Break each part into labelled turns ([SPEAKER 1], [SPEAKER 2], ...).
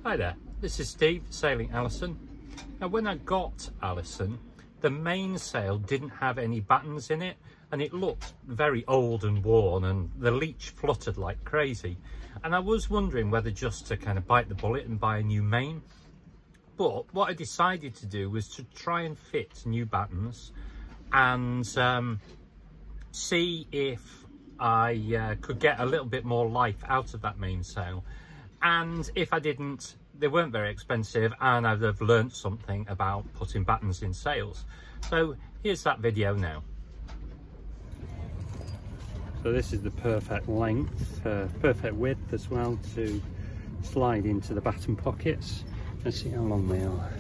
[SPEAKER 1] Hi there, this is Steve, sailing Alison. Now when I got Alison, the mainsail didn't have any battens in it and it looked very old and worn and the leech fluttered like crazy. And I was wondering whether just to kind of bite the bullet and buy a new main. But what I decided to do was to try and fit new battens and see if I could get a little bit more life out of that mainsail. And if I didn't, they weren't very expensive and I'd have learnt something about putting battens in sails. So here's that video now. So this is the perfect length, perfect width as well to slide into the batten pockets. Let's see how long they are.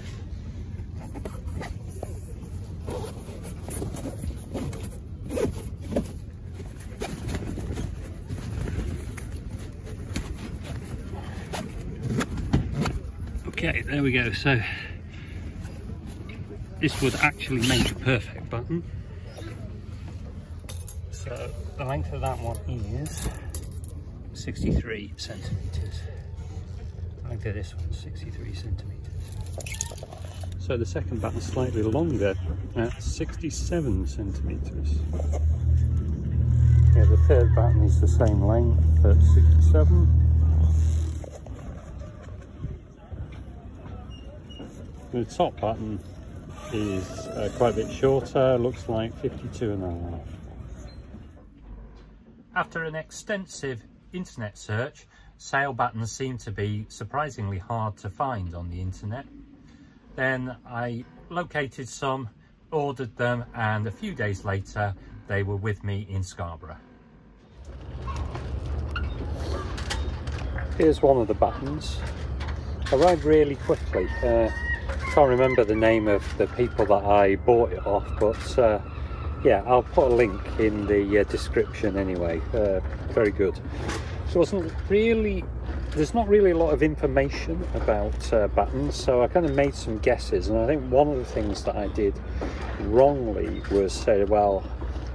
[SPEAKER 1] Okay, there we go. So this would actually make a perfect batten. So the length of that one is 63 centimeters. The length of this one is 63 centimeters. So the second batten is slightly longer at 67 centimeters. Yeah, the third batten is the same length at 67. The top batten is quite a bit shorter, looks like 52.5. After an extensive internet search, sail battens seem to be surprisingly hard to find on the internet. Then I located some, ordered them, and a few days later they were with me in Scarborough. Here's one of the battens. Arrived really quickly. Can't remember the name of the people that I bought it off, but yeah, I'll put a link in the description anyway. Very good. So there's not really a lot of information about battens, so I kind of made some guesses, and I think one of the things that I did wrongly was say, well,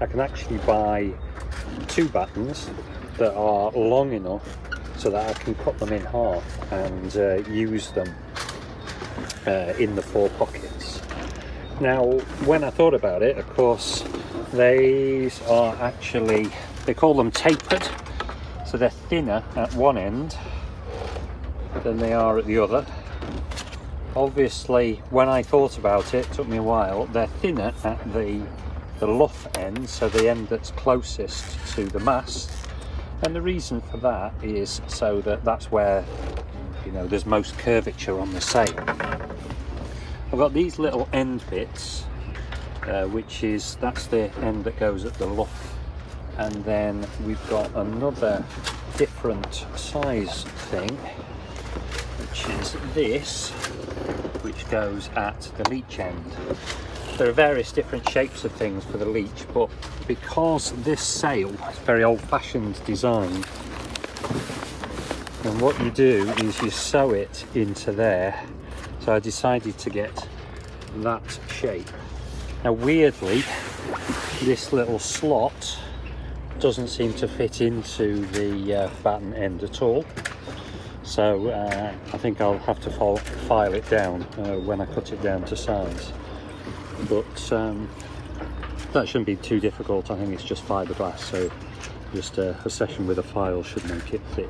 [SPEAKER 1] I can actually buy two battens that are long enough so that I can cut them in half and use them in the four pockets. Now when I thought about it, of course, these are actually, they call them tapered, so they're thinner at one end than they are at the other. Obviously when I thought about it, took me a while, they're thinner at the luff end, so the end that's closest to the mast, and the reason for that is so that that's where, you know, there's most curvature on the sail. I've got these little end bits, that's the end that goes at the luff, and then we've got another different size thing, which is this, which goes at the leech end. There are various different shapes of things for the leech, but because this sail is very old-fashioned design, and what you do is you sew it into there, so I decided to get that shape. Now weirdly, this little slot doesn't seem to fit into the batten end at all, so I think I'll have to file it down when I cut it down to size, but that shouldn't be too difficult. I think it's just fiberglass, so just a session with a file should make it fit.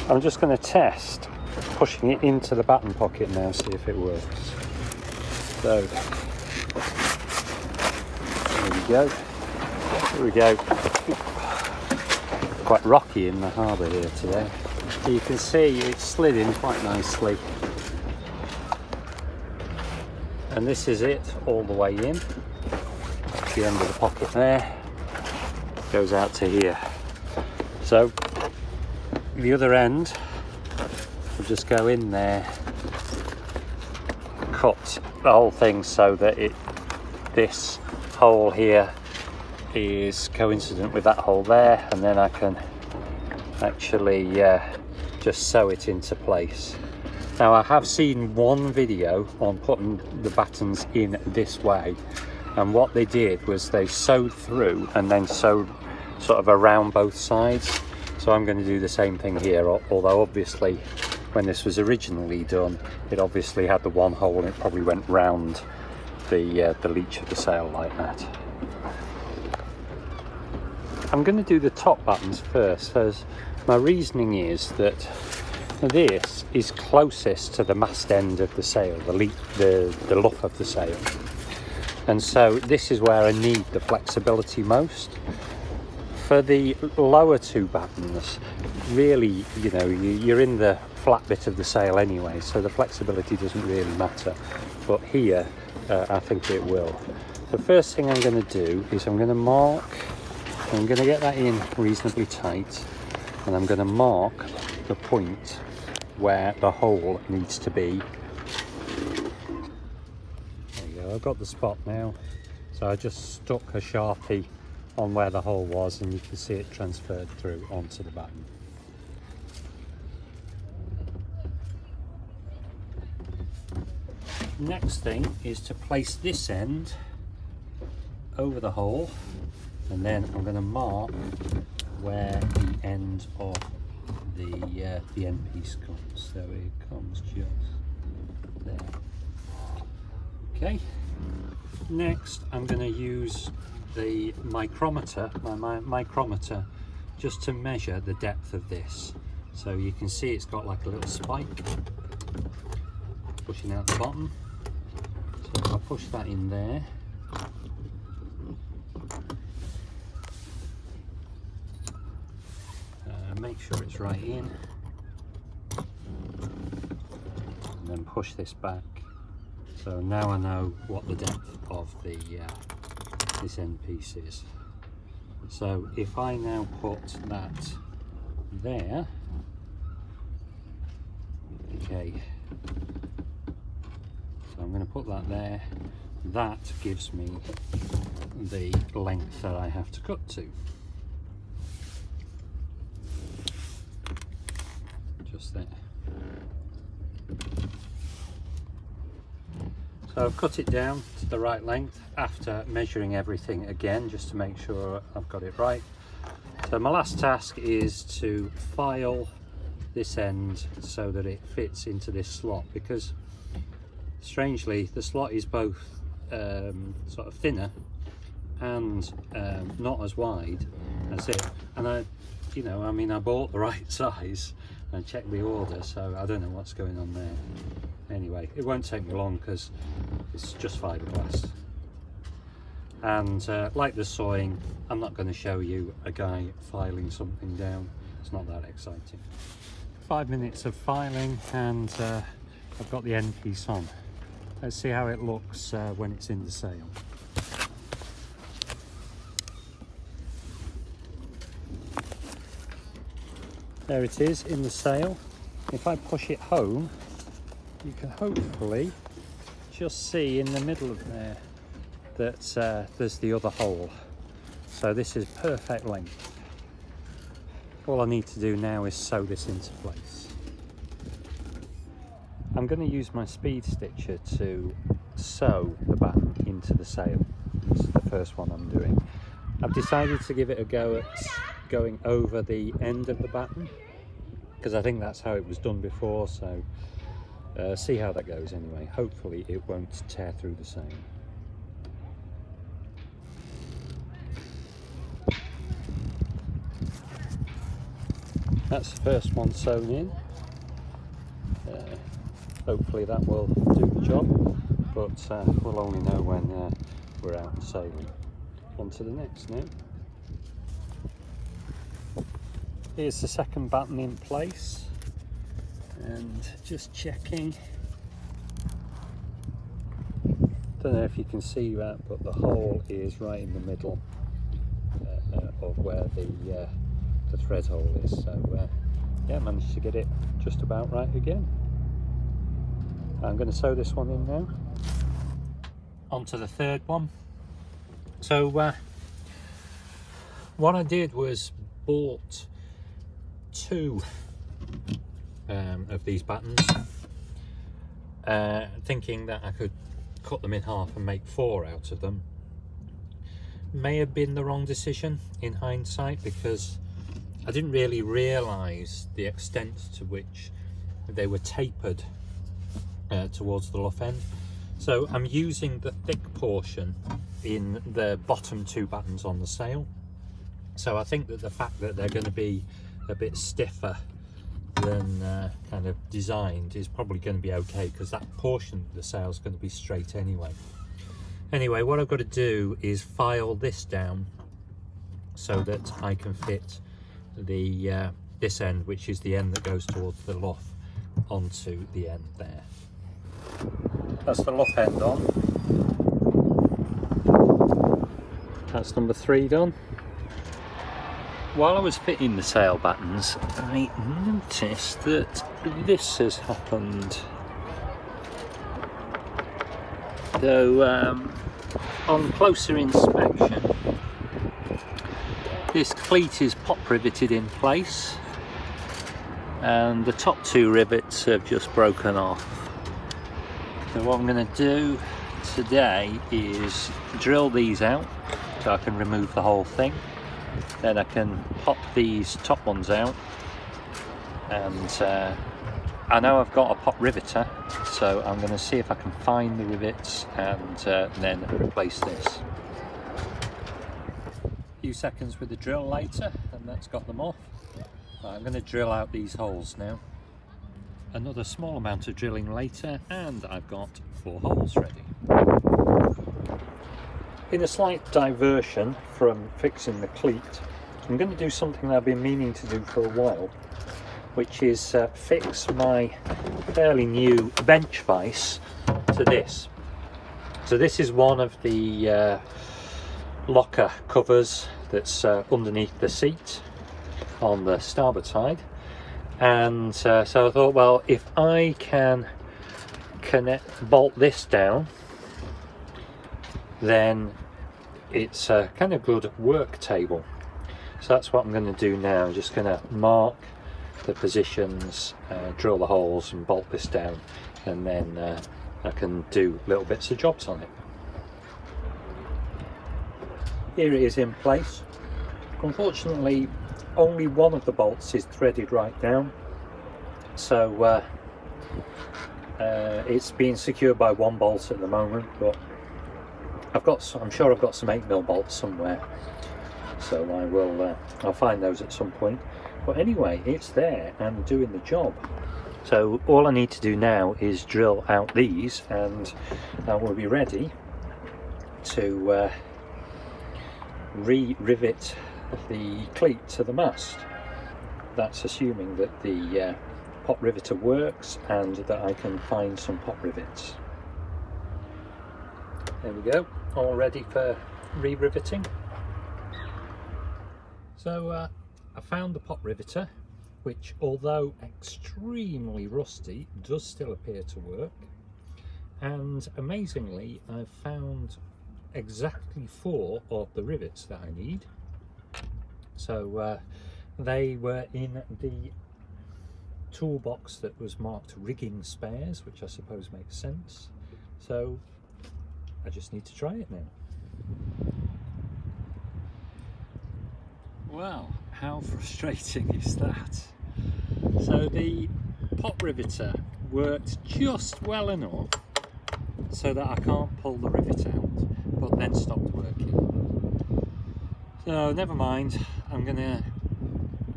[SPEAKER 1] I'm just going to test pushing it into the batten pocket now, see if it works. So there we go. Here we go. Quite rocky in the harbour here today. So you can see it slid in quite nicely. And this is it all the way in. That's the end of the pocket there. Goes out to here. So the other end will just go in there, cut the whole thing so that this hole here is coincident with that hole there, and then I can actually just sew it into place. Now I have seen one video on putting the battens in this way, and what they did was they sewed through and then sewed sort of around both sides. So I'm going to do the same thing here, although obviously when this was originally done, it obviously had the one hole and it probably went round the leech of the sail like that. I'm going to do the top battens first, as my reasoning is that this is closest to the mast end of the sail, the luff of the sail, and so this is where I need the flexibility most. For the lower two battens, really, you know, you're in the flat bit of the sail anyway, so the flexibility doesn't really matter, but here I think it will. The first thing I'm going to do is I'm going to mark, I'm going to get that in reasonably tight, and I'm going to mark the point where the hole needs to be. There you go, I've got the spot now, so I just stuck a Sharpie on where the hole was, and you can see it transferred through onto the batten. Next thing is to place this end over the hole, and then I'm going to mark where the end of the end piece comes. So it comes just there. Okay. Next, I'm going to use the micrometer, my micrometer, just to measure the depth of this. So you can see it's got like a little spike pushing out the bottom. So if I push that in there, make sure it's right in, and then push this back. So now I know what the depth of the this end piece is. So if I now put that there, okay, so I'm going to put that there. That gives me the length that I have to cut to. Just there. So I've cut it down to the right length after measuring everything again, just to make sure I've got it right. So my last task is to file this end so that it fits into this slot, because strangely the slot is both sort of thinner and not as wide as it. And I bought the right size and checked the order, so I don't know what's going on there. Anyway, it won't take me long because it's just fiberglass. And like the sawing, I'm not going to show you a guy filing something down. It's not that exciting. 5 minutes of filing, and I've got the end piece on. Let's see how it looks when it's in the sail. There it is in the sail. If I push it home, you can hopefully just see in the middle of there that there's the other hole. So this is perfect length. All I need to do now is sew this into place. I'm going to use my speed stitcher to sew the batten into the sail. This is the first one I'm doing. I've decided to give it a go at going over the end of the batten, because I think that's how it was done before, so see how that goes anyway. Hopefully it won't tear through the sail. That's the first one sewn in. Hopefully that will do the job, but we'll only know when we're out sailing. On to the next now. Here's the second batten in place, and just checking. Don't know if you can see that, but the hole is right in the middle of where the thread hole is. So yeah, managed to get it just about right again. I'm going to sew this one in now. On to the third one. So what I did was bought two of these battens, thinking that I could cut them in half and make 4 out of them. May have been the wrong decision in hindsight, because I didn't really realise the extent to which they were tapered towards the luff end. So I'm using the thick portion in the bottom two battens on the sail. So I think that the fact that they're going to be a bit stiffer than kind of designed is probably going to be okay, because that portion of the sail is going to be straight anyway. Anyway, what I've got to do is file this down so that I can fit the this end, which is the end that goes towards the luff, onto the end there. That's the luff end on. That's number 3 done. While I was fitting the sail battens, I noticed that this has happened. So on closer inspection, this cleat is pop riveted in place and the top 2 rivets have just broken off. So what I'm going to do today is drill these out so I can remove the whole thing. Then I can pop these top ones out, and I know I've got a pop riveter, so I'm going to see if I can find the rivets and then replace this. A few seconds with the drill later and that's got them off. I'm going to drill out these holes now. Another small amount of drilling later and I've got 4 holes ready. In a slight diversion from fixing the cleat, I'm going to do something that I've been meaning to do for a while, which is fix my fairly new bench vise to this. So this is one of the locker covers that's underneath the seat on the starboard side, and so I thought, well, if I can bolt this down, then it's a kind of good work table. So that's what I'm going to do now. I'm just going to mark the positions, drill the holes and bolt this down, and then I can do little bits of jobs on it. Here it is in place. Unfortunately, only one of the bolts is threaded right down, so it's being secured by one bolt at the moment, but I'm sure I've got some 8mm bolts somewhere, so I'll find those at some point. But anyway, it's there and doing the job. So all I need to do now is drill out these, and I will be ready to re-rivet the cleat to the mast. That's assuming that the pop riveter works and that I can find some pop rivets. There we go, all ready for re-riveting. So I found the pop riveter, which, although extremely rusty, does still appear to work. And amazingly, I've found exactly 4 of the rivets that I need. So they were in the toolbox that was marked rigging spares, which I suppose makes sense. So I just need to try it now. Well, how frustrating is that? So the pop riveter worked just well enough so that I can't pull the rivet out, but then stopped working. So never mind, I'm gonna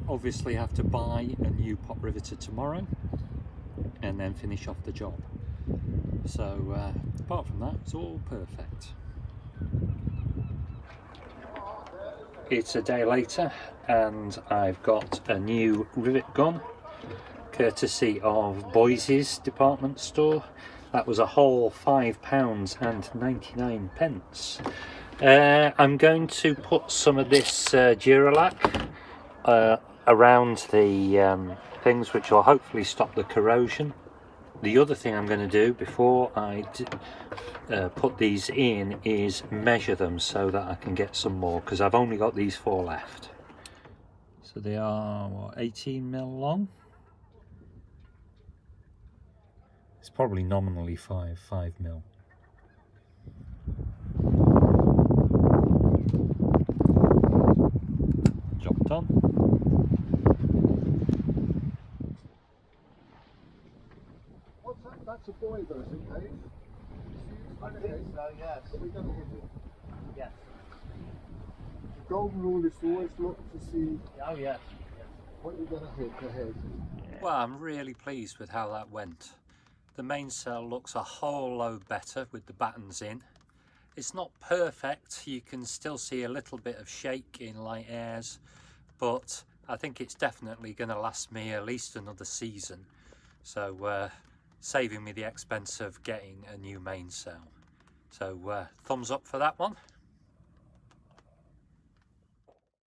[SPEAKER 1] obviously have to buy a new pop riveter tomorrow and then finish off the job. So apart from that, it's all perfect. It's a day later and I've got a new rivet gun, courtesy of Boise's department store. That was a whole £5.99. I'm going to put some of this Duralac around the things, which will hopefully stop the corrosion. The other thing I'm going to do before I put these in is measure them so that I can get some more, because I've only got these 4 left. So they are, what, 18mm long? It's probably nominally 5mm. Job done.
[SPEAKER 2] it's a boy though, is it, Dave?
[SPEAKER 3] I think so, yes.
[SPEAKER 2] So we don't hit it.
[SPEAKER 3] Yes.
[SPEAKER 2] The golden rule is to always look to see
[SPEAKER 3] Oh, yes.
[SPEAKER 2] what you're going to hit ahead.
[SPEAKER 1] Well, I'm really pleased with how that went. The mainsail looks a whole load better with the battens in. It's not perfect, you can still see a little bit of shake in light airs, but I think it's definitely going to last me at least another season. So saving me the expense of getting a new mainsail. So thumbs up for that one.